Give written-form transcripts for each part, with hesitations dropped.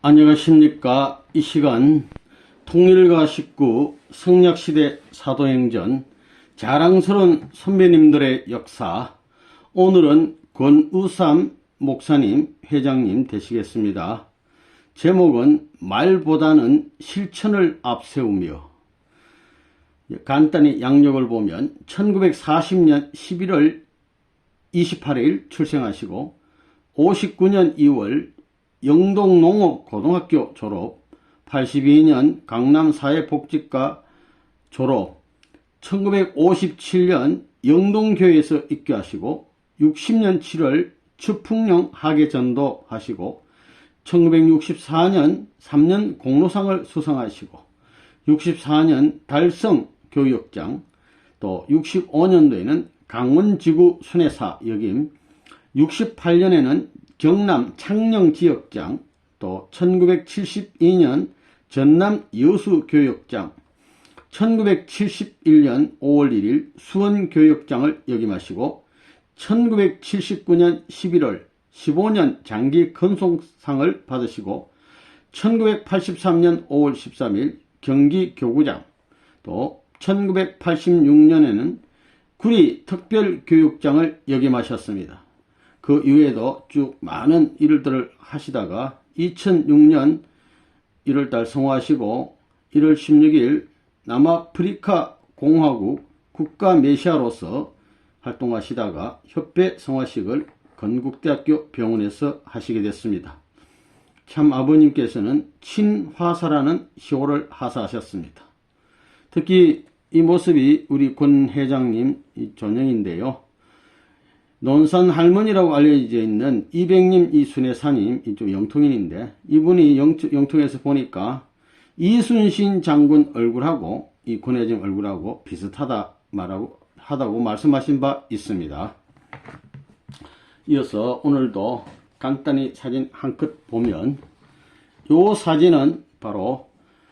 안녕하십니까. 이 시간 통일과 식구, 성약시대 사도행전, 자랑스러운 선배님들의 역사, 오늘은 권우삼 목사님, 회장님 되시겠습니다. 제목은 말보다는 실천을 앞세우며, 간단히 양력을 보면 1940년 11월 28일 출생하시고 59년 2월 영동농업고등학교 졸업, 82년 강남사회복지과 졸업, 1957년 영동교회에서 입교하시고 60년 7월 추풍령 하계전도 하시고 1964년 3년 공로상을 수상하시고 64년 달성교육장, 또 65년도에는 강원지구 순회사 역임, 68년에는 경남 창녕지역장, 또 1972년 전남 여수교육장, 1971년 5월 1일 수원교육장을 역임하시고 1979년 11월 15년 장기건송상을 받으시고 1983년 5월 13일 경기교구장, 또 1986년에는 구리특별교육장을 역임하셨습니다. 그 이후에도 쭉 많은 일들을 하시다가 2006년 1월달 성화하시고 1월 16일 남아프리카 공화국 국가메시아로서 활동하시다가 협회 성화식을 건국대학교 병원에서 하시게 됐습니다. 참 아버님께서는 친화사라는 시호를 하사하셨습니다. 특히 이 모습이 우리 권 회장님 전형인데요. 논산 할머니라고 알려져 있는 이백님 이순회사님, 이쪽 영통인인데, 이분이 영통에서 보니까 이순신 장군 얼굴하고 이 권 회장 얼굴하고 비슷하다고 말씀하신 바 있습니다. 이어서 오늘도 간단히 사진 한 컷 보면, 이 사진은 바로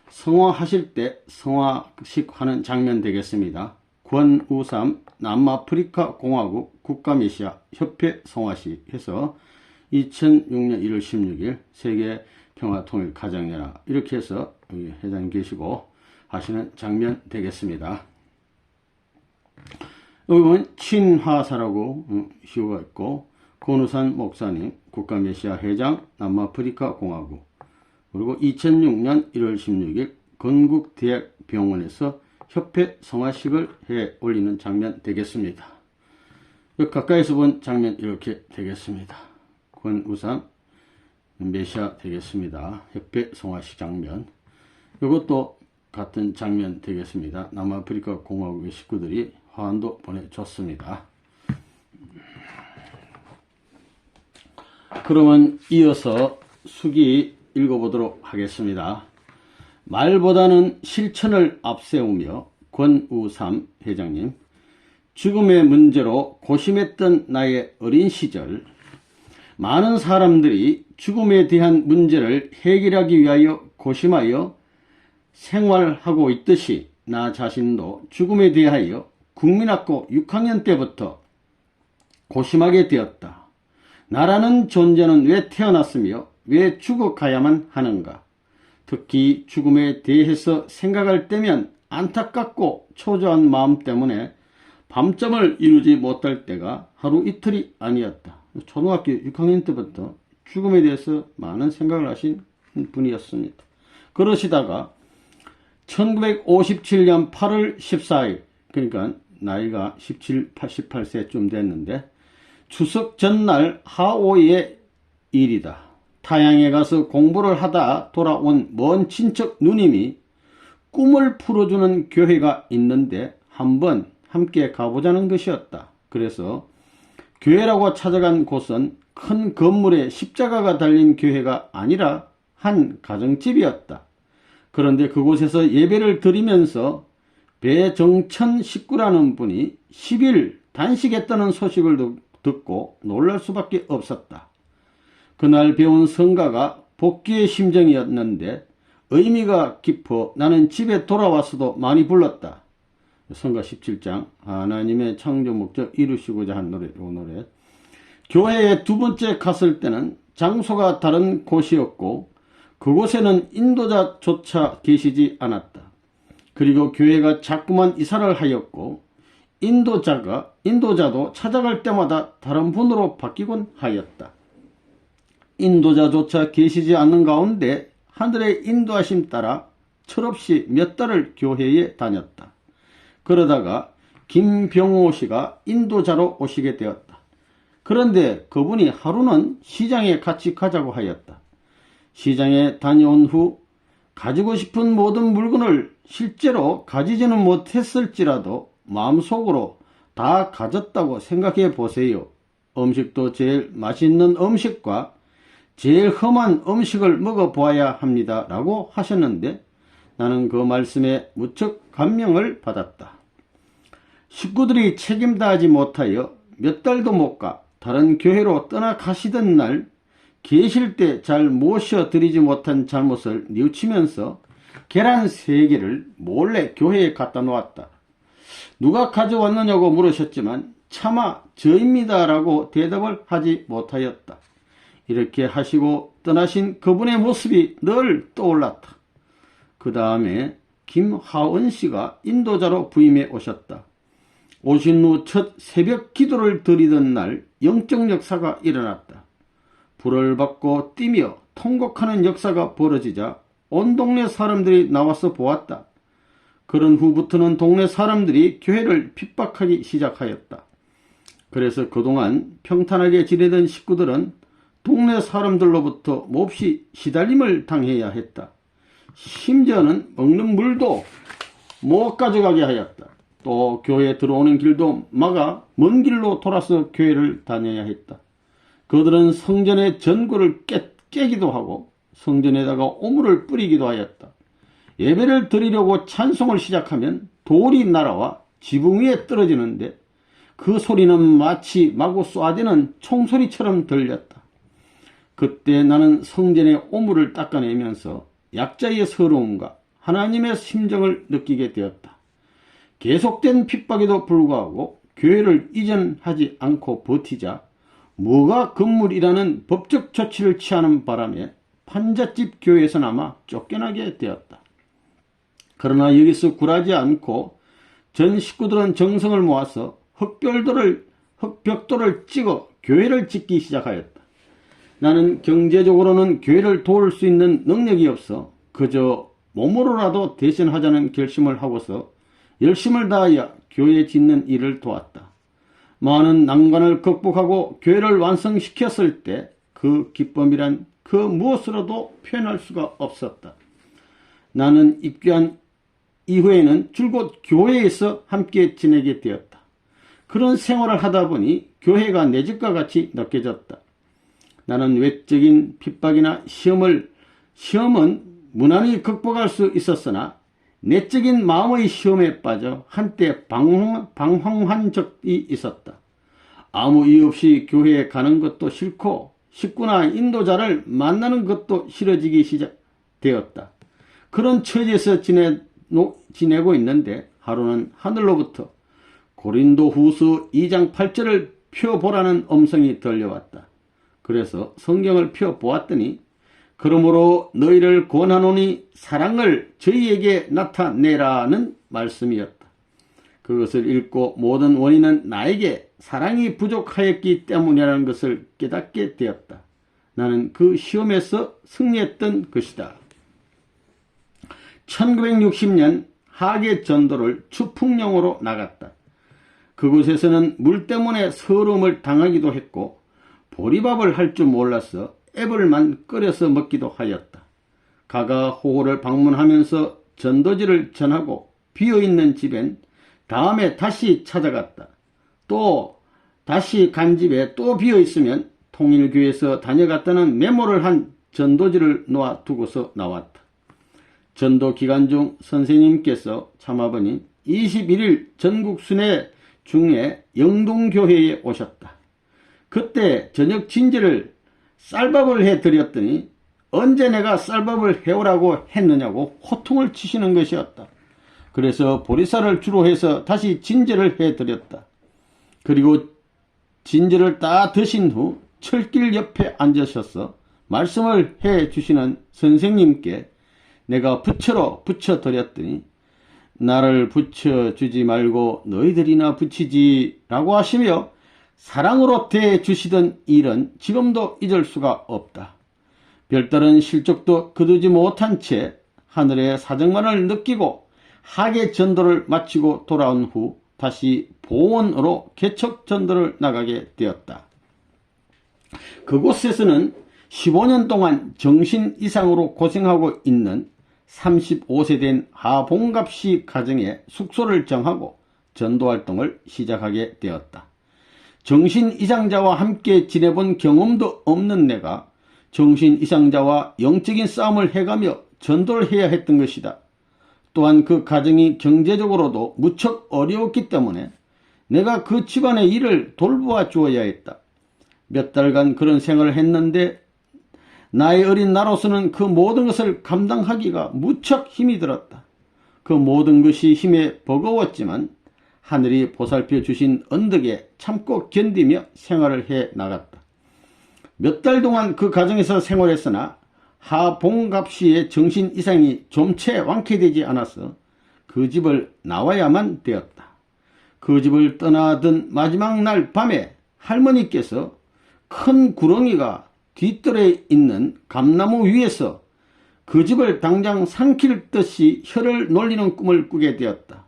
성화하실 때 성화식 하는 장면 되겠습니다. 권우삼 남아프리카 공화국 국가메시아 협회 성화식 해서 2006년 1월 16일 세계 평화통일 가정연합, 이렇게 해서 여기 회장님 계시고 하시는 장면 되겠습니다. 여기 보면 친화사라고 시호가 있고, 권우삼 목사님 국가메시아 회장 남아프리카 공화국, 그리고 2006년 1월 16일 건국대학병원에서 협회 성화식을 해 올리는 장면 되겠습니다. 가까이서 본 장면 이렇게 되겠습니다. 권우삼 메시아 되겠습니다. 협회 성화식 장면. 이것도 같은 장면 되겠습니다. 남아프리카 공화국의 식구들이 화환도 보내줬습니다. 그러면 이어서 수기 읽어보도록 하겠습니다. 말보다는 실천을 앞세우며, 권우삼 회장님. 죽음의 문제로 고심했던 나의 어린 시절, 많은 사람들이 죽음에 대한 문제를 해결하기 위하여 고심하여 생활하고 있듯이 나 자신도 죽음에 대하여 국민학교 6학년 때부터 고심하게 되었다. 나라는 존재는 왜 태어났으며 왜 죽어가야만 하는가? 특히 죽음에 대해서 생각할 때면 안타깝고 초조한 마음 때문에 밤잠을 이루지 못할 때가 하루 이틀이 아니었다. 초등학교 6학년 때부터 죽음에 대해서 많은 생각을 하신 분이었습니다. 그러시다가 1957년 8월 14일, 그러니까 나이가 17, 88세쯤 됐는데, 추석 전날 하오이의 일이다. 타양에 가서 공부를 하다 돌아온 먼 친척 누님이 꿈을 풀어주는 교회가 있는데 한번 함께 가보자는 것이었다. 그래서 교회라고 찾아간 곳은 큰 건물에 십자가가 달린 교회가 아니라 한 가정집이었다. 그런데 그곳에서 예배를 드리면서 배정천 식구라는 분이 10일 단식했다는 소식을 듣고 놀랄 수밖에 없었다. 그날 배운 성가가 복귀의 심정이었는데 의미가 깊어 나는 집에 돌아와서도 많이 불렀다. 성가 17장, 하나님의 창조 목적 이루시고자 한 노래, 이 노래. 교회에 두 번째 갔을 때는 장소가 다른 곳이었고 그곳에는 인도자조차 계시지 않았다. 그리고 교회가 자꾸만 이사를 하였고 인도자도 찾아갈 때마다 다른 분으로 바뀌곤 하였다. 인도자조차 계시지 않는 가운데 하늘의 인도하심 따라 철없이 몇 달을 교회에 다녔다. 그러다가 김병호 씨가 인도자로 오시게 되었다. 그런데 그분이 하루는 시장에 같이 가자고 하였다. 시장에 다녀온 후 가지고 싶은 모든 물건을 실제로 가지지는 못했을지라도 마음속으로 다 가졌다고 생각해 보세요. 음식도 제일 맛있는 음식과 제일 험한 음식을 먹어보아야 합니다. 라고 하셨는데 나는 그 말씀에 무척 감명을 받았다. 식구들이 책임다하지 못하여 몇 달도 못 가 다른 교회로 떠나가시던 날 계실 때 잘 모셔드리지 못한 잘못을 뉘우치면서 계란 3개를 몰래 교회에 갖다 놓았다. 누가 가져왔느냐고 물으셨지만 차마 저입니다 라고 대답을 하지 못하였다. 이렇게 하시고 떠나신 그분의 모습이 늘 떠올랐다. 그 다음에 김하은 씨가 인도자로 부임해 오셨다. 오신 후 첫 새벽 기도를 드리던 날 영적 역사가 일어났다. 불을 받고 뛰며 통곡하는 역사가 벌어지자 온 동네 사람들이 나와서 보았다. 그런 후부터는 동네 사람들이 교회를 핍박하기 시작하였다. 그래서 그동안 평탄하게 지내던 식구들은 동네 사람들로부터 몹시 시달림을 당해야 했다. 심지어는 먹는 물도 못 가져가게 하였다. 또 교회에 들어오는 길도 막아 먼 길로 돌아서 교회를 다녀야 했다. 그들은 성전의 전구를 깨기도 하고 성전에다가 오물을 뿌리기도 하였다. 예배를 드리려고 찬송을 시작하면 돌이 날아와 지붕 위에 떨어지는데 그 소리는 마치 마구 쏴대는 총소리처럼 들렸다. 그때 나는 성전의 오물을 닦아내면서 약자의 서러움과 하나님의 심정을 느끼게 되었다. 계속된 핍박에도 불구하고 교회를 이전하지 않고 버티자 뭐가 건물이라는 법적 조치를 취하는 바람에 판잣집 교회에서나마 쫓겨나게 되었다. 그러나 여기서 굴하지 않고 전 식구들은 정성을 모아서 흙벽돌을 찍어 교회를 짓기 시작하였다. 나는 경제적으로는 교회를 도울 수 있는 능력이 없어 그저 몸으로라도 대신하자는 결심을 하고서 열심을 다하여 교회 짓는 일을 도왔다. 많은 난관을 극복하고 교회를 완성시켰을 때 그 기쁨이란 그 무엇으로도 표현할 수가 없었다. 나는 입교한 이후에는 줄곧 교회에서 함께 지내게 되었다. 그런 생활을 하다 보니 교회가 내 집과 같이 느껴졌다. 나는 외적인 핍박이나 시험은 무난히 극복할 수 있었으나 내적인 마음의 시험에 빠져 한때 방황한 적이 있었다. 아무 이유 없이 교회에 가는 것도 싫고 식구나 인도자를 만나는 것도 싫어지기 시작되었다. 그런 처지에서 지내고 있는데 하루는 하늘로부터 고린도 후서 2장 8절을 펴보라는 음성이 들려왔다. 그래서 성경을 펴보았더니 그러므로 너희를 권하노니 사랑을 저희에게 나타내라는 말씀이었다. 그것을 읽고 모든 원인은 나에게 사랑이 부족하였기 때문이라는 것을 깨닫게 되었다. 나는 그 시험에서 승리했던 것이다. 1960년 하계 전도를 추풍령으로 나갔다. 그곳에서는 물 때문에 서러움을 당하기도 했고 보리밥을 할 줄 몰라서 애벌만 끓여서 먹기도 하였다. 가가호호를 방문하면서 전도지를 전하고 비어있는 집엔 다음에 다시 찾아갔다. 또 다시 간 집에 또 비어있으면 통일교에서 다녀갔다는 메모를 한 전도지를 놓아두고서 나왔다. 전도 기간 중 선생님께서 참아버님 21일 전국 순회 중에 영동교회에 오셨다. 그때 저녁 진지를 쌀밥을 해드렸더니 언제 내가 쌀밥을 해오라고 했느냐고 호통을 치시는 것이었다. 그래서 보리쌀을 주로 해서 다시 진제를 해드렸다. 그리고 진제를 다 드신 후 철길 옆에 앉으셔서 말씀을 해 주시는 선생님께 내가 부처로 붙여드렸더니 나를 붙여주지 말고 너희들이나 붙이지 라고 하시며 사랑으로 대해주시던 일은 지금도 잊을 수가 없다. 별다른 실족도 거두지 못한 채 하늘의 사정만을 느끼고 학예 전도를 마치고 돌아온 후 다시 보원으로 개척 전도를 나가게 되었다. 그곳에서는 15년 동안 정신 이상으로 고생하고 있는 35세 된 하봉갑씨 가정에 숙소를 정하고 전도활동을 시작하게 되었다. 정신 이상자와 함께 지내본 경험도 없는 내가 정신 이상자와 영적인 싸움을 해가며 전도를 해야 했던 것이다. 또한 그 가정이 경제적으로도 무척 어려웠기 때문에 내가 그 집안의 일을 돌보아 주어야 했다. 몇 달간 그런 생활을 했는데 나의 어린 나로서는 그 모든 것을 감당하기가 무척 힘이 들었다. 그 모든 것이 힘에 버거웠지만 하늘이 보살펴 주신 언덕에 참고 견디며 생활을 해 나갔다. 몇 달 동안 그 가정에서 생활했으나 하봉갑씨의 정신 이상이 좀채 완쾌되지 않아서 그 집을 나와야만 되었다. 그 집을 떠나던 마지막 날 밤에 할머니께서 큰 구렁이가 뒷뜰에 있는 감나무 위에서 그 집을 당장 삼킬 듯이 혀를 놀리는 꿈을 꾸게 되었다.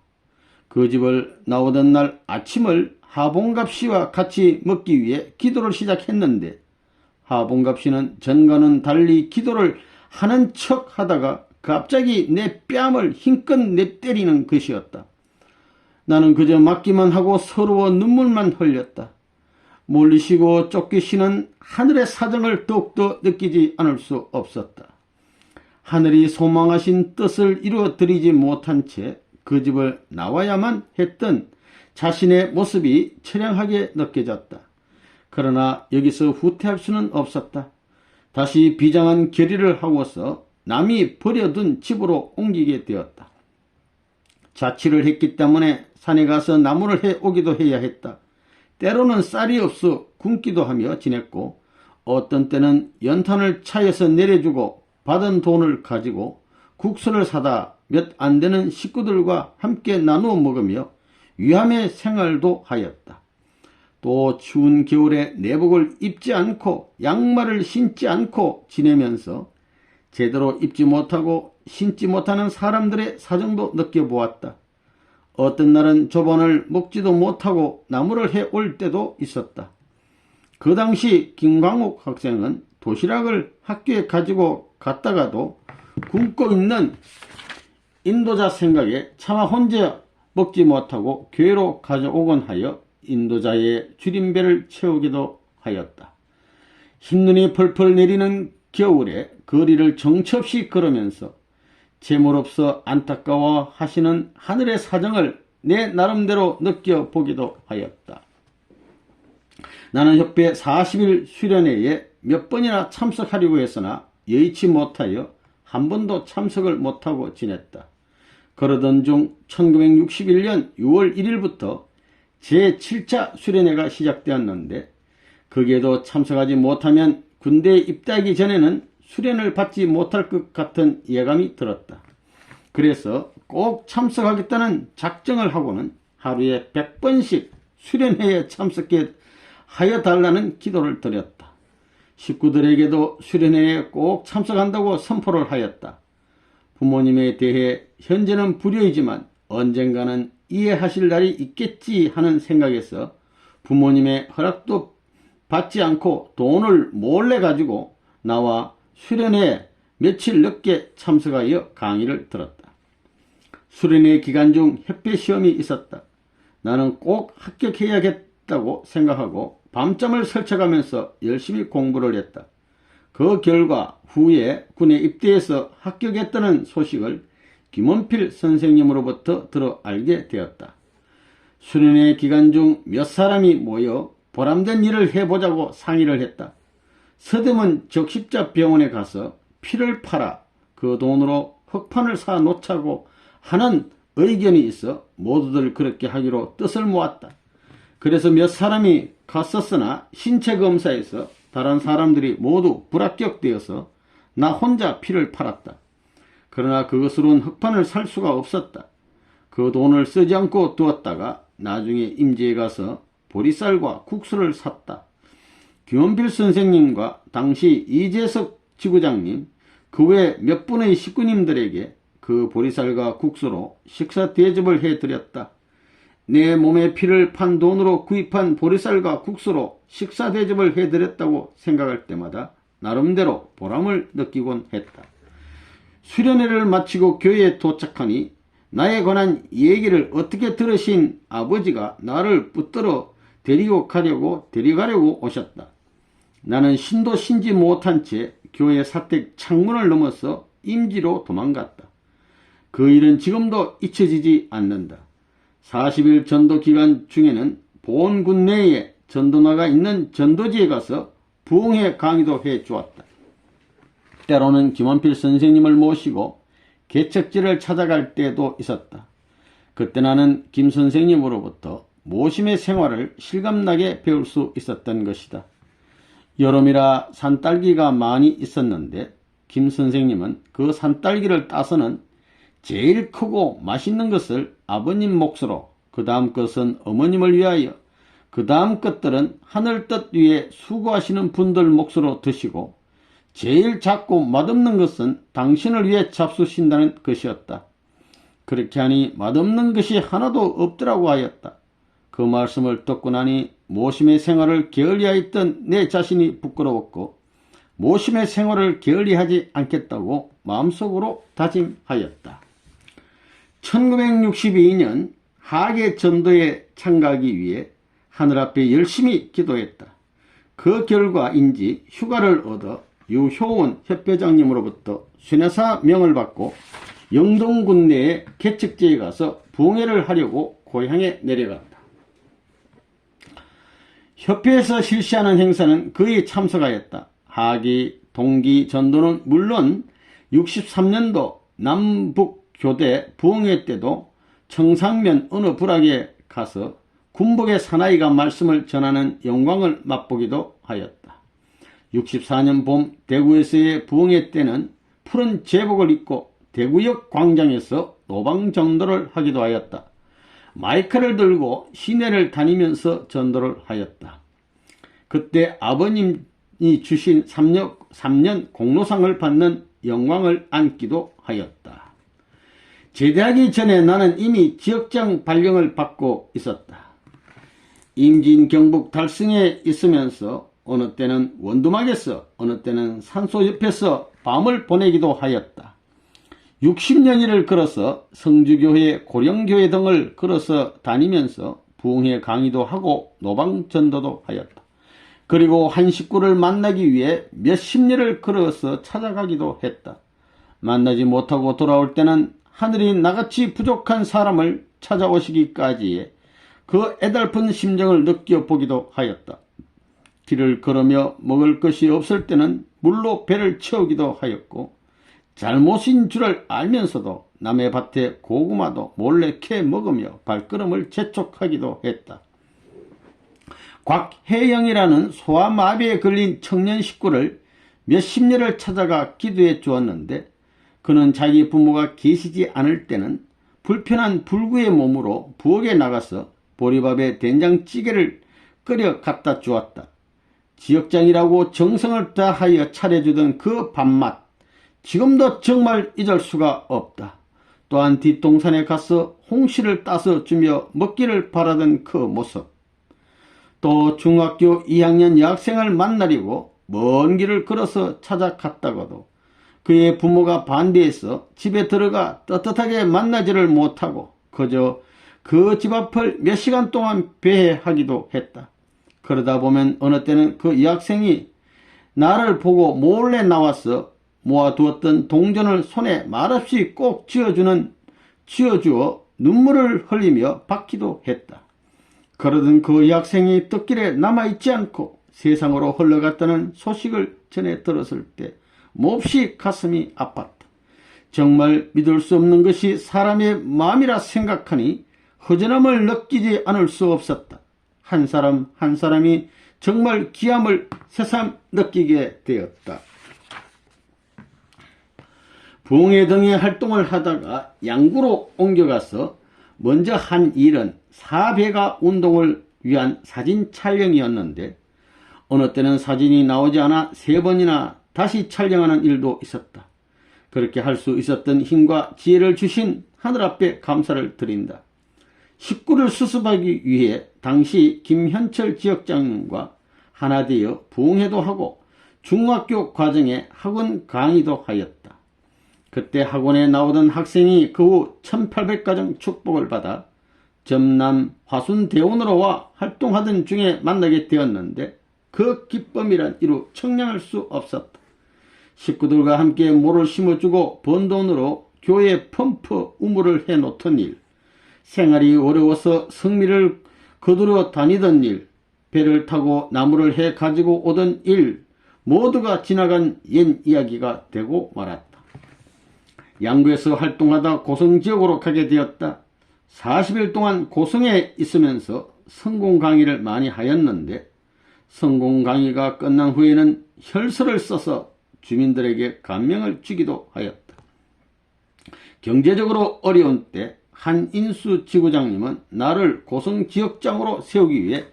그 집을 나오던 날 아침을 하봉갑씨와 같이 먹기 위해 기도를 시작했는데 하봉갑씨는 전과는 달리 기도를 하는 척 하다가 갑자기 내 뺨을 힘껏 내때리는 것이었다. 나는 그저 맞기만 하고 서러워 눈물만 흘렸다. 몰리시고 쫓기시는 하늘의 사정을 더욱더 느끼지 않을 수 없었다. 하늘이 소망하신 뜻을 이루어드리지 못한 채 그 집을 나와야만 했던 자신의 모습이 처량하게 느껴졌다. 그러나 여기서 후퇴할 수는 없었다. 다시 비장한 결의를 하고서 남이 버려둔 집으로 옮기게 되었다. 자취를 했기 때문에 산에 가서 나무를 해 오기도 해야 했다. 때로는 쌀이 없어 굶기도 하며 지냈고 어떤 때는 연탄을 차에서 내려주고 받은 돈을 가지고 국수를 사다 몇 안 되는 식구들과 함께 나누어 먹으며 위함의 생활도 하였다. 또 추운 겨울에 내복을 입지 않고 양말을 신지 않고 지내면서 제대로 입지 못하고 신지 못하는 사람들의 사정도 느껴보았다. 어떤 날은 조반을 먹지도 못하고 나무를 해 올 때도 있었다. 그 당시 김광욱 학생은 도시락을 학교에 가지고 갔다가도 굶고 있는 인도자 생각에 차마 혼자 먹지 못하고 교회로 가져오곤 하여 인도자의 줄임배를 채우기도 하였다. 흰눈이 펄펄 내리는 겨울에 거리를 정처없이 걸으면서 재물 없어 안타까워 하시는 하늘의 사정을 내 나름대로 느껴보기도 하였다. 나는 협회 40일 수련회에 몇 번이나 참석하려고 했으나 여의치 못하여 한 번도 참석을 못하고 지냈다. 그러던 중 1961년 6월 1일부터 제7차 수련회가 시작되었는데 거기에도 참석하지 못하면 군대에 입대하기 전에는 수련을 받지 못할 것 같은 예감이 들었다. 그래서 꼭 참석하겠다는 작정을 하고는 하루에 100번씩 수련회에 참석해 하여 달라는 기도를 드렸다. 식구들에게도 수련회에 꼭 참석한다고 선포를 하였다. 부모님에 대해 현재는 불효이지만 언젠가는 이해하실 날이 있겠지 하는 생각에서 부모님의 허락도 받지 않고 돈을 몰래 가지고 나와 수련회에 며칠 늦게 참석하여 강의를 들었다. 수련회 기간 중 협회 시험이 있었다. 나는 꼭 합격해야겠다고 생각하고 밤잠을 설쳐가면서 열심히 공부를 했다. 그 결과 후에 군에 입대해서 합격했다는 소식을 김원필 선생님으로부터 들어 알게 되었다. 수련회 기간 중 몇 사람이 모여 보람된 일을 해보자고 상의를 했다. 서대문 적십자병원에 가서 피를 팔아 그 돈으로 흑판을 사 놓자고 하는 의견이 있어 모두들 그렇게 하기로 뜻을 모았다. 그래서 몇 사람이 갔었으나 신체 검사에서 다른 사람들이 모두 불합격되어서 나 혼자 피를 팔았다. 그러나 그것으로는 흑판을 살 수가 없었다. 그 돈을 쓰지 않고 두었다가 나중에 임지에 가서 보리쌀과 국수를 샀다. 김원필 선생님과 당시 이재석 지구장님, 그 외 몇 분의 식구님들에게 그 보리쌀과 국수로 식사 대접을 해드렸다. 내 몸에 피를 판 돈으로 구입한 보리쌀과 국수로 식사 대접을 해드렸다고 생각할 때마다 나름대로 보람을 느끼곤 했다. 수련회를 마치고 교회에 도착하니 나에 관한 얘기를 어떻게 들으신 아버지가 나를 붙들어 데려가려고 오셨다. 나는 신도 신지 못한 채 교회 사택 창문을 넘어서 임지로 도망갔다. 그 일은 지금도 잊혀지지 않는다. 40일 전도 기간 중에는 보온군 내에 전도나가 있는 전도지에 가서 부흥회 강의도 해주었다. 때로는 김원필 선생님을 모시고 개척지를 찾아갈 때도 있었다. 그때 나는 김 선생님으로부터 모심의 생활을 실감나게 배울 수 있었던 것이다. 여름이라 산딸기가 많이 있었는데 김 선생님은 그 산딸기를 따서는 제일 크고 맛있는 것을 아버님 몫으로, 그 다음 것은 어머님을 위하여, 그 다음 것들은 하늘 뜻 위에 수고하시는 분들 몫으로 드시고 제일 작고 맛없는 것은 당신을 위해 잡수신다는 것이었다. 그렇게 하니 맛없는 것이 하나도 없더라고 하였다. 그 말씀을 듣고 나니 모심의 생활을 게을리하였던 내 자신이 부끄러웠고 모심의 생활을 게을리하지 않겠다고 마음속으로 다짐하였다. 1962년 하계 전도에 참가하기 위해 하늘 앞에 열심히 기도했다. 그 결과인지 휴가를 얻어 유효원 협회장님으로부터 순회사 명을 받고 영동군 내의 개척지에 가서 부흥회를 하려고 고향에 내려갔다. 협회에서 실시하는 행사는 거의 참석하였다. 하기, 동기, 전도는 물론 63년도 남북교대 부흥회 때도 청상면 어느 부락에 가서 군복의 사나이가 말씀을 전하는 영광을 맛보기도 하였다. 64년 봄 대구에서의 부흥회 때는 푸른 제복을 입고 대구역 광장에서 노방전도를 하기도 하였다. 마이크를 들고 시내를 다니면서 전도를 하였다. 그때 아버님이 주신 3년 공로상을 받는 영광을 안기도 하였다. 제대하기 전에 나는 이미 지역장 발령을 받고 있었다. 임진 경북 달성에 있으면서 어느 때는 원두막에서 어느 때는 산소 옆에서 밤을 보내기도 하였다. 60년일을 걸어서 성주교회, 고령교회 등을 걸어서 다니면서 부흥회 강의도 하고 노방전도도 하였다. 그리고 한 식구를 만나기 위해 몇십 리를 걸어서 찾아가기도 했다. 만나지 못하고 돌아올 때는 하늘이 나같이 부족한 사람을 찾아오시기까지의 그 애달픈 심정을 느껴보기도 하였다. 길을 걸으며 먹을 것이 없을 때는 물로 배를 채우기도 하였고 잘못인 줄을 알면서도 남의 밭에 고구마도 몰래 캐 먹으며 발걸음을 재촉하기도 했다. 곽혜영이라는 소아마비에 걸린 청년 식구를 몇십 리를 찾아가 기도해 주었는데 그는 자기 부모가 계시지 않을 때는 불편한 불구의 몸으로 부엌에 나가서 보리밥에 된장찌개를 끓여 갖다 주었다. 지역장이라고 정성을 다하여 차려주던 그 밥맛, 지금도 정말 잊을 수가 없다. 또한 뒷동산에 가서 홍시를 따서 주며 먹기를 바라던 그 모습. 또 중학교 2학년 여학생을 만나려고 먼 길을 걸어서 찾아갔다가도 그의 부모가 반대해서 집에 들어가 떳떳하게 만나지를 못하고 그저 그 집 앞을 몇 시간 동안 배회하기도 했다. 그러다 보면 어느 때는 그 여학생이 나를 보고 몰래 나와서 모아두었던 동전을 손에 말없이 꼭 쥐어주어 눈물을 흘리며 받기도 했다. 그러던 그 여학생이 뜻길에 남아있지 않고 세상으로 흘러갔다는 소식을 전해 들었을 때 몹시 가슴이 아팠다. 정말 믿을 수 없는 것이 사람의 마음이라 생각하니 허전함을 느끼지 않을 수 없었다. 한 사람 한 사람이 정말 귀함을 새삼 느끼게 되었다. 부흥회 등의 활동을 하다가 양구로 옮겨가서 먼저 한 일은 사배가 운동을 위한 사진 촬영이었는데 어느 때는 사진이 나오지 않아 3번이나 다시 촬영하는 일도 있었다. 그렇게 할 수 있었던 힘과 지혜를 주신 하늘 앞에 감사를 드린다. 식구를 수습하기 위해 당시 김현철 지역장님과 하나 되어 부흥회도 하고 중학교 과정에 학원 강의도 하였다. 그때 학원에 나오던 학생이 그 후 1800가정 축복을 받아 전남 화순대원으로와 활동하던 중에 만나게 되었는데 그 기쁨이란 이루 청량할 수 없었다. 식구들과 함께 모를 심어주고 번 돈으로 교회 펌프 우물을 해놓던 일, 생활이 어려워서 성미를 거두러 다니던 일, 배를 타고 나무를 해 가지고 오던 일, 모두가 지나간 옛 이야기가 되고 말았다. 양구에서 활동하다 고성지역으로 가게 되었다. 40일 동안 고성에 있으면서 성공 강의를 많이 하였는데 성공 강의가 끝난 후에는 혈서를 써서 주민들에게 감명을 주기도 하였다. 경제적으로 어려운 때 한인수 지구장님은 나를 고성지역장으로 세우기 위해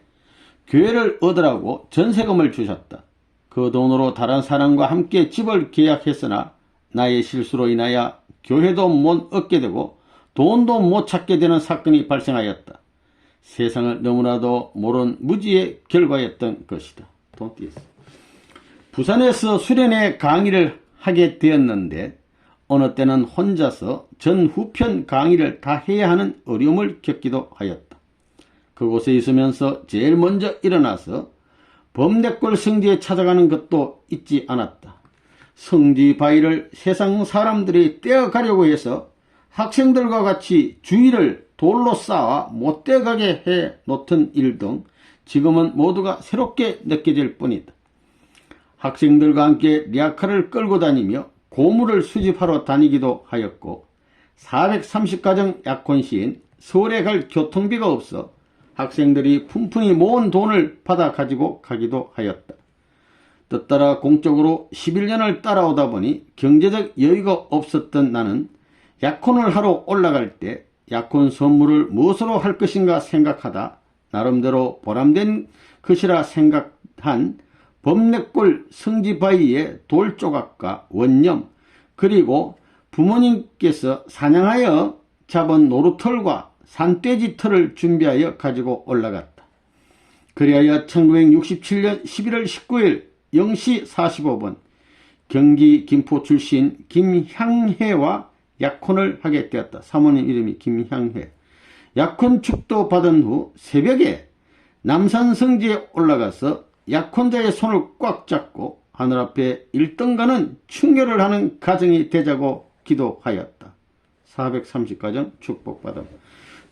교회를 얻으라고 전세금을 주셨다. 그 돈으로 다른 사람과 함께 집을 계약했으나 나의 실수로 인하여 교회도 못 얻게 되고 돈도 못 찾게 되는 사건이 발생하였다. 세상을 너무나도 모른 무지의 결과였던 것이다. 부산에서 수련회 강의를 하게 되었는데 어느 때는 혼자서 전후편 강의를 다 해야 하는 어려움을 겪기도 하였다. 그곳에 있으면서 제일 먼저 일어나서 범대골 성지에 찾아가는 것도 잊지 않았다. 성지 바위를 세상 사람들이 떼어가려고 해서 학생들과 같이 주위를 돌로 쌓아 못 떼어가게 해 놓던 일 등 지금은 모두가 새롭게 느껴질 뿐이다. 학생들과 함께 리아카를 끌고 다니며 고물을 수집하러 다니기도 하였고 430가정 약혼 시인 서울에 갈 교통비가 없어 학생들이 푼푼히 모은 돈을 받아 가지고 가기도 하였다. 뜻따라 공적으로 11년을 따라오다 보니 경제적 여유가 없었던 나는 약혼을 하러 올라갈 때 약혼 선물을 무엇으로 할 것인가 생각하다 나름대로 보람된 것이라 생각한 범내골 성지바위의 돌조각과 원념 그리고 부모님께서 사냥하여 잡은 노루털과 산돼지 털을 준비하여 가지고 올라갔다. 그리하여 1967년 11월 19일 0시 45분 경기 김포 출신 김향혜와 약혼을 하게 되었다. 사모님 이름이 김향혜. 약혼 축도 받은 후 새벽에 남산 성지에 올라가서 약혼자의 손을 꽉 잡고 하늘 앞에 1등가는 충결을 하는 가정이 되자고 기도하였다. 430가정 축복받음.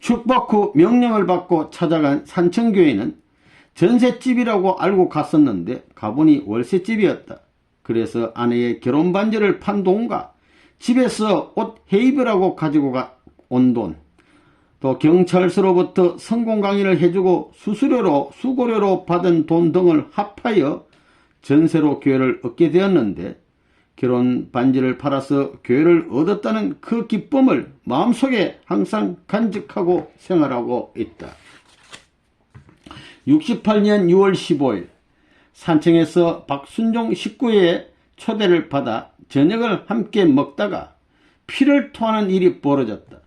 축복 후 명령을 받고 찾아간 산청교회는 전셋집이라고 알고 갔었는데 가보니 월세집이었다. 그래서 아내의 결혼 반지를 판 돈과 집에서 옷 해입으라고 가지고 온 돈, 또 경찰서로부터 성공 강의를 해주고 수수료로 수고료로 받은 돈 등을 합하여 전세로 교회를 얻게 되었는데 결혼 반지를 팔아서 교회를 얻었다는 그 기쁨을 마음속에 항상 간직하고 생활하고 있다. 68년 6월 15일 산청에서 박순종 식구의 초대를 받아 저녁을 함께 먹다가 피를 토하는 일이 벌어졌다.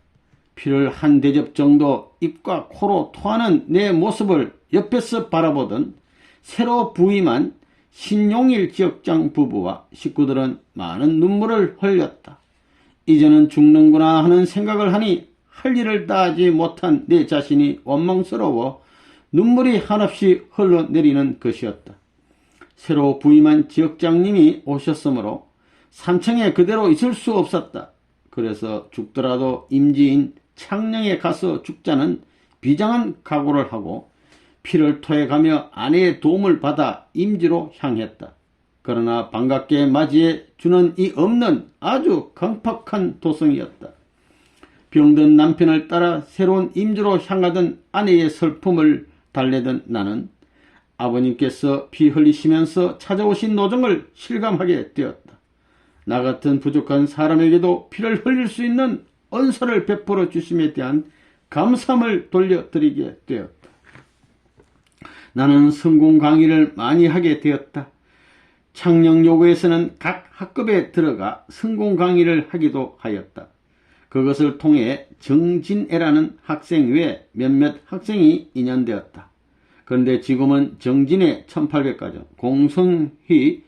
피를 한 대접 정도 입과 코로 토하는 내 모습을 옆에서 바라보던 새로 부임한 신용일 지역장 부부와 식구들은 많은 눈물을 흘렸다. 이제는 죽는구나 하는 생각을 하니 할 일을 다 하지 못한 내 자신이 원망스러워 눈물이 한없이 흘러내리는 것이었다. 새로 부임한 지역장님이 오셨으므로 산청에 그대로 있을 수 없었다. 그래서 죽더라도 임지인 창녕에 가서 죽자는 비장한 각오를 하고 피를 토해가며 아내의 도움을 받아 임지로 향했다. 그러나 반갑게 맞이해 주는 이 없는 아주 강팍한 도성이었다. 병든 남편을 따라 새로운 임지로 향하던 아내의 슬픔을 달래던 나는 아버님께서 피 흘리시면서 찾아오신 노정을 실감하게 되었다. 나 같은 부족한 사람에게도 피를 흘릴 수 있는恩선을 베풀어 주심에 대한 감사함을 돌려드리게 되었다. 나는 성공 강의를 많이 하게 되었다. 창녕여고에서는 각 학급에 들어가 성공 강의를 하기도 하였다. 그것을 통해 정진애라는 학생 외에 몇몇 학생이 인연되었다. 그런데 지금은 정진애 1800가정, 공성희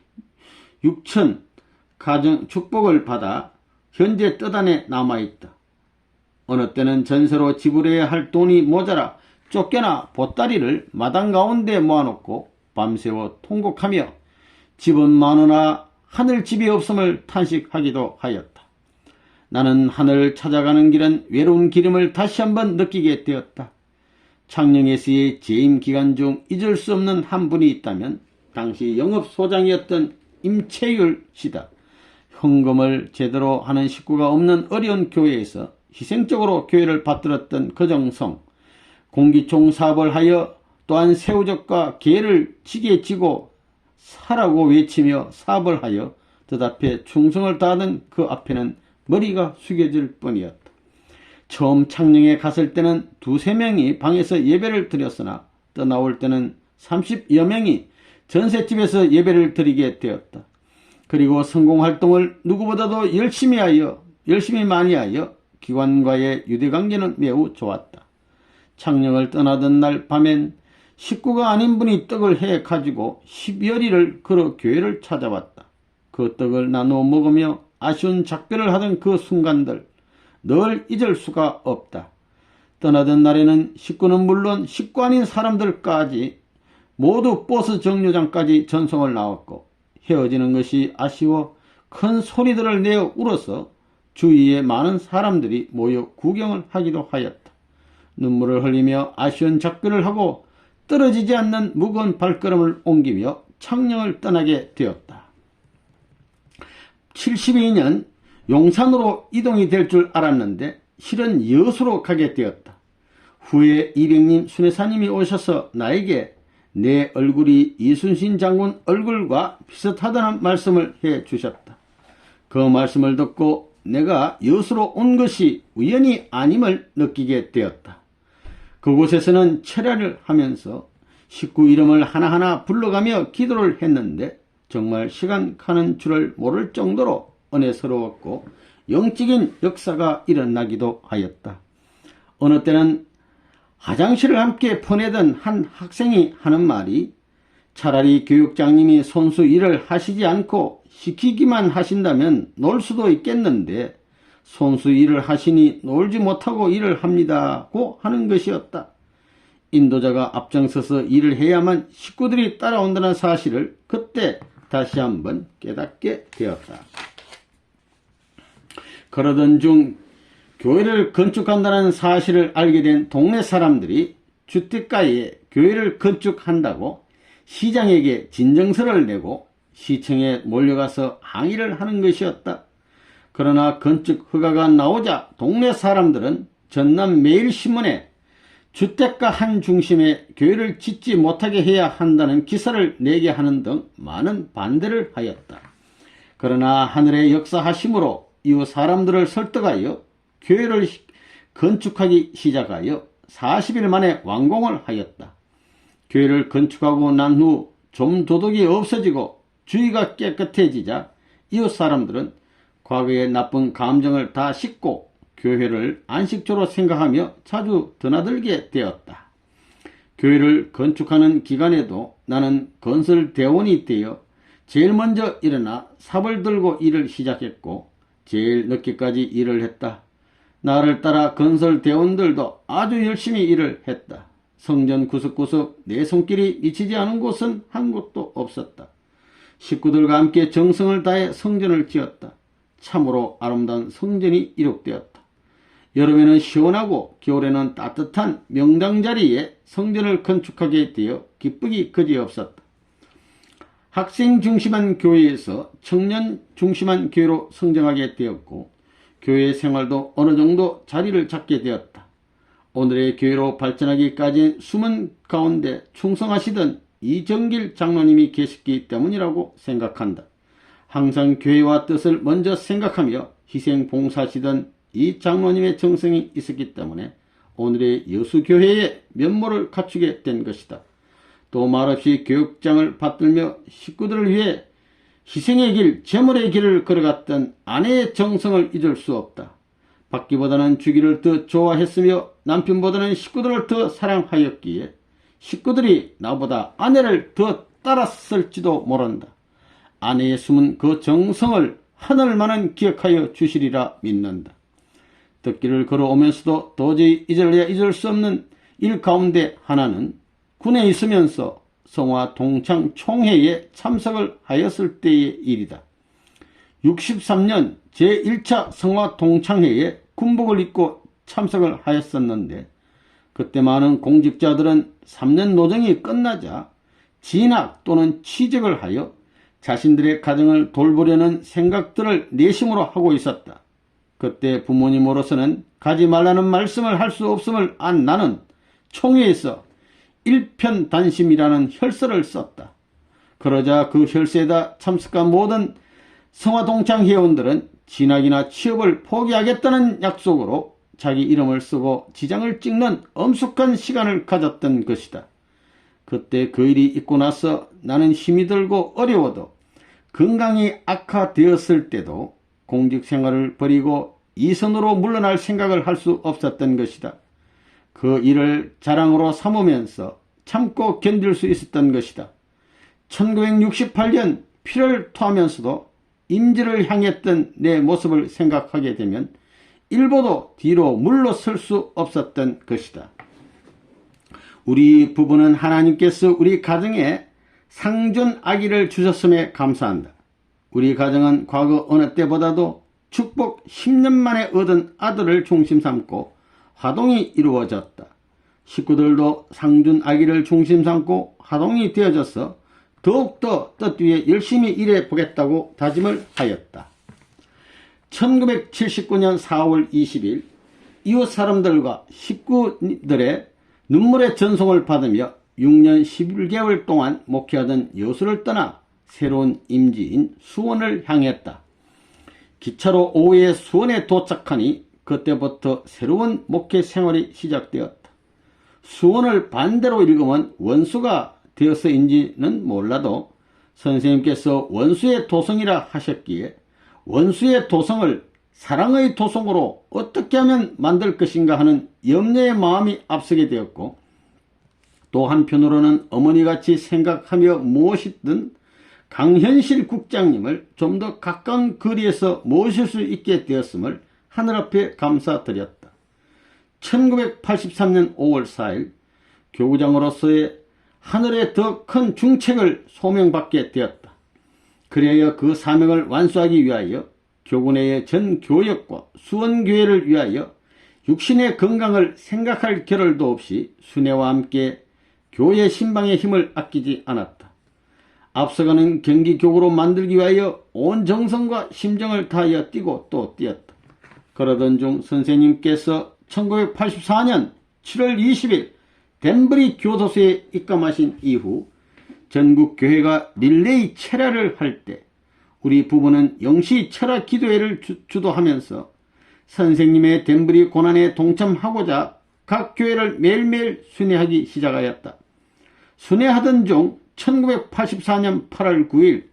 6000 가정 축복을 받아 현재 뜻안에 남아있다. 어느 때는 전세로 지불해야 할 돈이 모자라 쫓겨나 보따리를 마당 가운데 모아놓고 밤새워 통곡하며 집은 많으나 하늘집이 없음을 탄식하기도 하였다. 나는 하늘을 찾아가는 길은 외로운 길임을 다시 한번 느끼게 되었다. 창녕에서의 재임 기간 중 잊을 수 없는 한 분이 있다면 당시 영업소장이었던 임채율 씨다. 헌금을 제대로 하는 식구가 없는 어려운 교회에서 희생적으로 교회를 받들었던 거정성, 공기총 사업을 하여 또한 새우젓과 게를 지게 지고 사라고 외치며 사업을 하여 뜻앞에 충성을 다하던 그 앞에는 머리가 숙여질 뿐이었다. 처음 창녕에 갔을 때는 2~3명이 방에서 예배를 드렸으나 떠나올 때는 30여 명이 전셋집에서 예배를 드리게 되었다. 그리고 성공활동을 누구보다도 열심히 많이 하여 기관과의 유대관계는 매우 좋았다. 창녕을 떠나던 날 밤엔 식구가 아닌 분이 떡을 해 가지고 10여리를 걸어 교회를 찾아왔다. 그 떡을 나누어 먹으며 아쉬운 작별을 하던 그 순간들 늘 잊을 수가 없다. 떠나던 날에는 식구는 물론 식구 아닌 사람들까지 모두 버스 정류장까지 전송을 나왔고 헤어지는 것이 아쉬워 큰 소리들을 내어 울어서 주위에 많은 사람들이 모여 구경을 하기도 하였다. 눈물을 흘리며 아쉬운 작별을 하고 떨어지지 않는 무거운 발걸음을 옮기며 창녕을 떠나게 되었다. 72년 용산으로 이동이 될 줄 알았는데 실은 여수로 가게 되었다. 후에 이백님 순회사님이 오셔서 나에게 내 얼굴이 이순신 장군 얼굴과 비슷하다는 말씀을 해 주셨다. 그 말씀을 듣고 내가 여수로 온 것이 우연이 아님을 느끼게 되었다. 그곳에서는 철야를 하면서 식구 이름을 하나하나 불러가며 기도를 했는데 정말 시간 가는 줄을 모를 정도로 은혜스러웠고 영적인 역사가 일어나기도 하였다. 어느 때는 화장실을 함께 보내던 한 학생이 하는 말이 차라리 교육장님이 손수 일을 하시지 않고 시키기만 하신다면 놀 수도 있겠는데 손수 일을 하시니 놀지 못하고 일을 합니다고 하는 것이었다. 인도자가 앞장서서 일을 해야만 식구들이 따라온다는 사실을 그때 다시 한번 깨닫게 되었다. 그러던 중 교회를 건축한다는 사실을 알게 된 동네 사람들이 주택가에 교회를 건축한다고 시장에게 진정서를 내고 시청에 몰려가서 항의를 하는 것이었다. 그러나 건축 허가가 나오자 동네 사람들은 전남 매일신문에 주택가 한 중심에 교회를 짓지 못하게 해야 한다는 기사를 내게 하는 등 많은 반대를 하였다. 그러나 하늘의 역사하심으로 이후 사람들을 설득하여 교회를 건축하기 시작하여 40일 만에 완공을 하였다. 교회를 건축하고 난 후 좀 도둑이 없어지고 주위가 깨끗해지자 이웃 사람들은 과거의 나쁜 감정을 다 씻고 교회를 안식처로 생각하며 자주 드나들게 되었다. 교회를 건축하는 기간에도 나는 건설대원이 되어 제일 먼저 일어나 삽을 들고 일을 시작했고 제일 늦게까지 일을 했다. 나를 따라 건설대원들도 아주 열심히 일을 했다. 성전 구석구석 내 손길이 미치지 않은 곳은 한 곳도 없었다. 식구들과 함께 정성을 다해 성전을 지었다. 참으로 아름다운 성전이 이룩되었다. 여름에는 시원하고 겨울에는 따뜻한 명당 자리에 성전을 건축하게 되어 기쁘기 그지없었다. 학생 중심한 교회에서 청년 중심한 교회로 성장하게 되었고 교회 생활도 어느 정도 자리를 잡게 되었다. 오늘의 교회로 발전하기까지 숨은 가운데 충성하시던 이정길 장로님이 계셨기 때문이라고 생각한다. 항상 교회와 뜻을 먼저 생각하며 희생 봉사하시던 이 장로님의 정성이 있었기 때문에 오늘의 여수교회의 면모를 갖추게 된 것이다. 또 말없이 교육장을 받들며 식구들을 위해 희생의 길, 제물의 길을 걸어갔던 아내의 정성을 잊을 수 없다. 받기보다는 주기를 더 좋아했으며 남편보다는 식구들을 더 사랑하였기에 식구들이 나보다 아내를 더 따랐을지도 모른다. 아내의 숨은 그 정성을 하늘만은 기억하여 주시리라 믿는다. 덕길을 걸어오면서도 도저히 잊을 수 없는 일 가운데 하나는 군에 있으면서 성화 동창 총회에 참석을 하였을 때의 일이다. 63년 제1차 성화 동창회에 군복을 입고 참석을 하였었는데 그때 많은 공직자들은 3년 노정이 끝나자 진학 또는 취직을 하여 자신들의 가정을 돌보려는 생각들을 내심으로 하고 있었다. 그때 부모님으로서는 가지 말라는 말씀을 할 수 없음을 안 나는 총회에서 일편단심이라는 혈서를 썼다. 그러자 그 혈서에다 참석한 모든 성화동창 회원들은 진학이나 취업을 포기하겠다는 약속으로 자기 이름을 쓰고 지장을 찍는 엄숙한 시간을 가졌던 것이다. 그때 그 일이 있고 나서 나는 힘이 들고 어려워도 건강이 악화되었을 때도 공직생활을 버리고 이선으로 물러날 생각을 할 수 없었던 것이다. 그 일을 자랑으로 삼으면서 참고 견딜 수 있었던 것이다. 1968년 피를 토하면서도 임지를 향했던 내 모습을 생각하게 되면 일보도 뒤로 물러설 수 없었던 것이다. 우리 부부는 하나님께서 우리 가정에 상존 아기를 주셨음에 감사한다. 우리 가정은 과거 어느 때보다도 축복 10년 만에 얻은 아들을 중심 삼고 화동이 이루어졌다. 식구들도 상준 아기를 중심 삼고 화동이 되어져서 더욱더 뜻 위에 열심히 일해 보겠다고 다짐을 하였다. 1979년 4월 20일 이웃 사람들과 식구들의 눈물의 전송을 받으며 6년 11개월 동안 목회하던 여수를 떠나 새로운 임지인 수원을 향했다. 기차로 오후에 수원에 도착하니 그때부터 새로운 목회 생활이 시작되었다. 수원을 반대로 읽으면 원수가 되어서인지는 몰라도 선생님께서 원수의 도성이라 하셨기에 원수의 도성을 사랑의 도성으로 어떻게 하면 만들 것인가 하는 염려의 마음이 앞서게 되었고, 또 한편으로는 어머니같이 생각하며 무엇이든 강현실 국장님을 좀 더 가까운 거리에서 모실 수 있게 되었음을 하늘 앞에 감사드렸다. 1983년 5월 4일 교구장으로서의 하늘의 더 큰 중책을 소명받게 되었다. 그리하여 그 사명을 완수하기 위하여 교구내의 전 교역과 수원교회를 위하여 육신의 건강을 생각할 겨를도 없이 순회와 함께 교회 신방의 힘을 아끼지 않았다. 앞서가는 경기교구로 만들기 위하여 온 정성과 심정을 다하여 뛰고 또 뛰었다. 그러던 중 선생님께서 1984년 7월 20일 덴버리 교도소에 입감하신 이후 전국 교회가 릴레이 철야를 할 때 우리 부부는 영시 철야 기도회를 주도하면서 선생님의 덴버리 고난에 동참하고자 각 교회를 매일매일 순회하기 시작하였다. 순회하던 중 1984년 8월 9일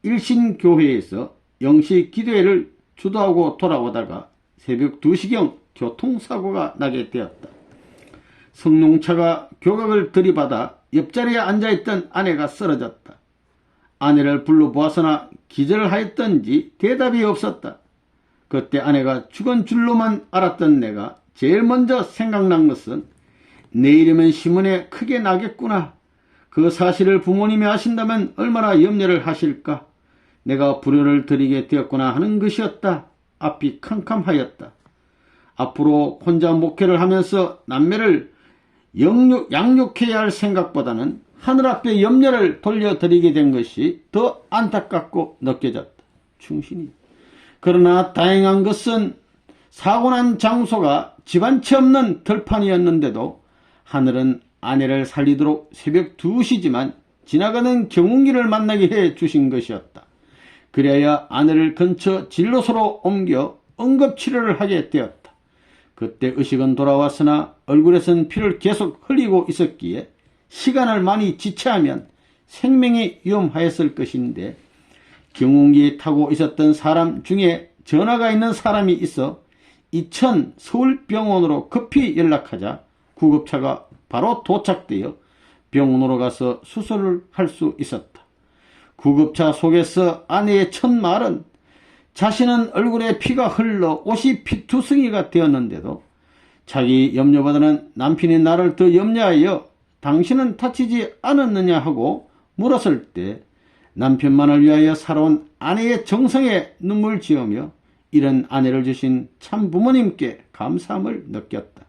일신교회에서 영시 기도회를 주도하고 돌아오다가 새벽 2시경 교통사고가 나게 되었다. 성룡차가 교각을 들이받아 옆자리에 앉아있던 아내가 쓰러졌다. 아내를 불러보았으나 기절하였던지 대답이 없었다. 그때 아내가 죽은 줄로만 알았던 내가 제일 먼저 생각난 것은 내일이면 신문에 크게 나겠구나. 그 사실을 부모님이 아신다면 얼마나 염려를 하실까. 내가 불효를 드리게 되었구나 하는 것이었다. 앞이 캄캄하였다. 앞으로 혼자 목회를 하면서 남매를 양육해야 할 생각보다는 하늘 앞에 염려를 돌려드리게 된 것이 더 안타깝고 느껴졌다. 충신이. 그러나 다행한 것은 사고난 장소가 집안채 없는 들판이었는데도 하늘은 아내를 살리도록 새벽 2시지만 지나가는 경운기를 만나게 해 주신 것이었다. 그래야 아내를 근처 진료소로 옮겨 응급치료를 하게 되었다. 그때 의식은 돌아왔으나 얼굴에선 피를 계속 흘리고 있었기에 시간을 많이 지체하면 생명이 위험하였을 것인데 경운기에 타고 있었던 사람 중에 전화가 있는 사람이 있어 이천 서울병원으로 급히 연락하자 구급차가 바로 도착되어 병원으로 가서 수술을 할 수 있었다. 구급차 속에서 아내의 첫 말은 자신은 얼굴에 피가 흘러 옷이 피투성이가 되었는데도 자기 염려보다는 남편이 나를 더 염려하여 당신은 다치지 않았느냐 하고 물었을 때 남편만을 위하여 살아온 아내의 정성에 눈물 지으며 이런 아내를 주신 참 부모님께 감사함을 느꼈다.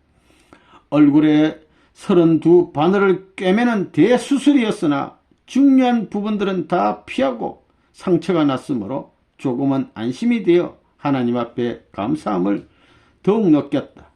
얼굴에 32 바늘을 꿰매는 대수술이었으나 중요한 부분들은 다 피하고 상처가 났으므로 조금은 안심이 되어 하나님 앞에 감사함을 더욱 느꼈다.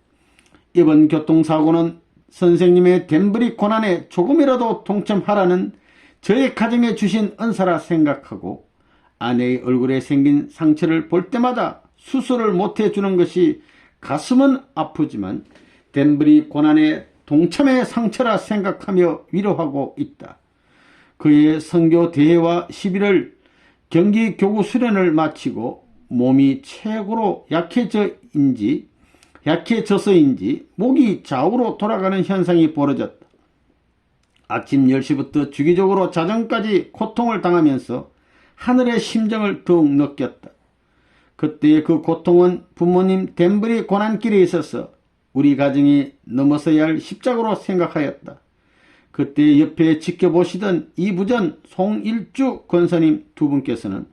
이번 교통사고는 선생님의 덴브리 고난에 조금이라도 동참하라는 저의 가정에 주신 은사라 생각하고 아내의 얼굴에 생긴 상처를 볼 때마다 수술을 못해주는 것이 가슴은 아프지만 덴브리 고난에 동참의 상처라 생각하며 위로하고 있다. 그의 선교 대회와 11월 경기 교구 수련을 마치고 몸이 최고로 약해져서인지 목이 좌우로 돌아가는 현상이 벌어졌다. 아침 10시부터 주기적으로 자정까지 고통을 당하면서 하늘의 심정을 더욱 느꼈다. 그때의 그 고통은 부모님 덴브리 고난길에 있어서 우리 가정이 넘어서야 할 십자가로 생각하였다. 그때 옆에 지켜보시던 이부전 송일주 권사님 두 분께서는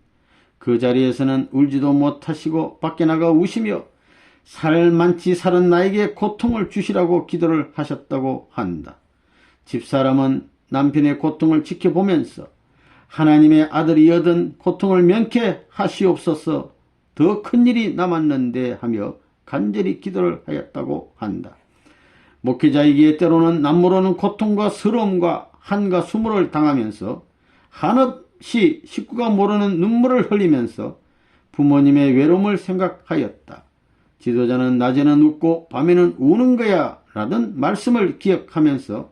그 자리에서는 울지도 못하시고 밖에 나가 우시며 살 많지 살은 나에게 고통을 주시라고 기도를 하셨다고 한다. 집사람은 남편의 고통을 지켜보면서 하나님의 아들이 얻은 고통을 면케하시옵소서 더 큰일이 남았는데 하며 간절히 기도를 하였다고 한다. 목회자이기에 때로는 남모르는 고통과 서러움과 한과 수모를 당하면서 한없이 식구가 모르는 눈물을 흘리면서 부모님의 외로움을 생각하였다. 지도자는 낮에는 웃고 밤에는 우는 거야 라던 말씀을 기억하면서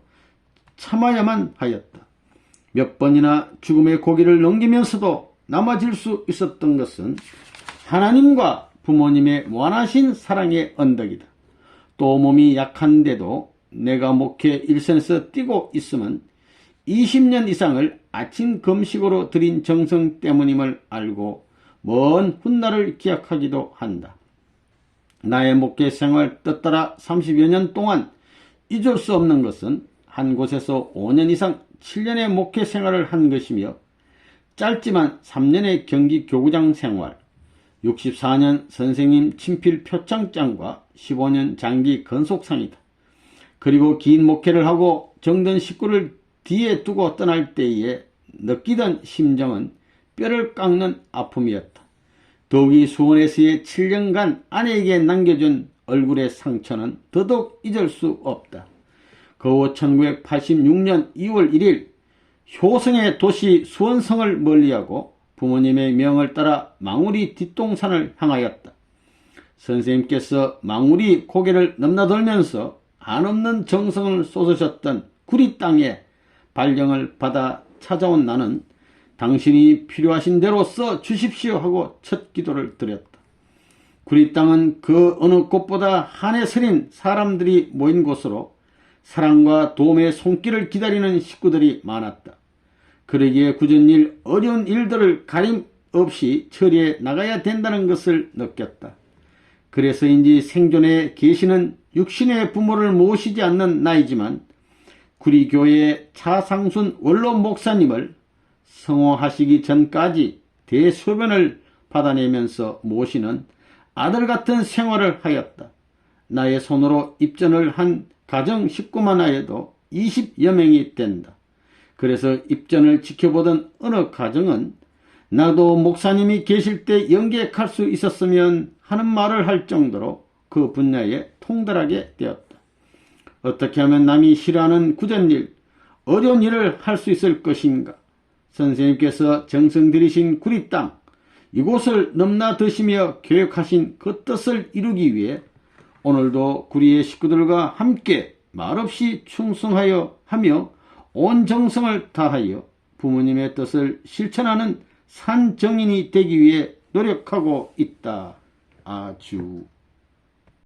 참아야만 하였다. 몇 번이나 죽음의 고기를 넘기면서도 남아질 수 있었던 것은 하나님과 부모님의 완하신 사랑의 언덕이다. 또 몸이 약한데도 내가 목회 일선에서 뛰고 있으면 20년 이상을 아침 금식으로 드린 정성 때문임을 알고 먼 훗날을 기약하기도 한다. 나의 목회 생활 뜻따라 30여 년 동안 잊을 수 없는 것은 한 곳에서 5년 이상 7년의 목회 생활을 한 것이며 짧지만 3년의 경기 교구장 생활, 64년 선생님 친필 표창장과 15년 장기 건속상이다. 그리고 긴 목회를 하고 정든 식구를 뒤에 두고 떠날 때에 느끼던 심정은 뼈를 깎는 아픔이었다. 더욱이 수원에서의 7년간 아내에게 남겨준 얼굴의 상처는 더더욱 잊을 수 없다. 그 1986년 2월 1일 효성의 도시 수원성을 멀리하고 부모님의 명을 따라 망우리 뒷동산을 향하였다. 선생님께서 망우리 고개를 넘나들면서 한없는 정성을 쏟으셨던 구리 땅에 발령을 받아 찾아온 나는 당신이 필요하신 대로 써 주십시오 하고 첫 기도를 드렸다. 구리 땅은 그 어느 곳보다 한해 서린 사람들이 모인 곳으로 사랑과 도움의 손길을 기다리는 식구들이 많았다. 그러기에 굳은 일, 어려운 일들을 가림 없이 처리해 나가야 된다는 것을 느꼈다. 그래서인지 생존에 계시는 육신의 부모를 모시지 않는 나이지만 구리교회의 차상순 원로 목사님을 성호하시기 전까지 대소변을 받아내면서 모시는 아들 같은 생활을 하였다. 나의 손으로 입전을 한 가정 식구만 하여도 20여 명이 된다. 그래서 입전을 지켜보던 어느 가정은 나도 목사님이 계실 때 연객할 수 있었으면 하는 말을 할 정도로 그 분야에 통달하게 되었다. 어떻게 하면 남이 싫어하는 굳은 일, 어려운 일을 할 수 있을 것인가? 선생님께서 정성 들이신 구리 땅, 이곳을 넘나드시며 교육하신 그 뜻을 이루기 위해 오늘도 구리의 식구들과 함께 말없이 충성하여 하며 온 정성을 다하여 부모님의 뜻을 실천하는 산정인이 되기 위해 노력하고 있다. 아주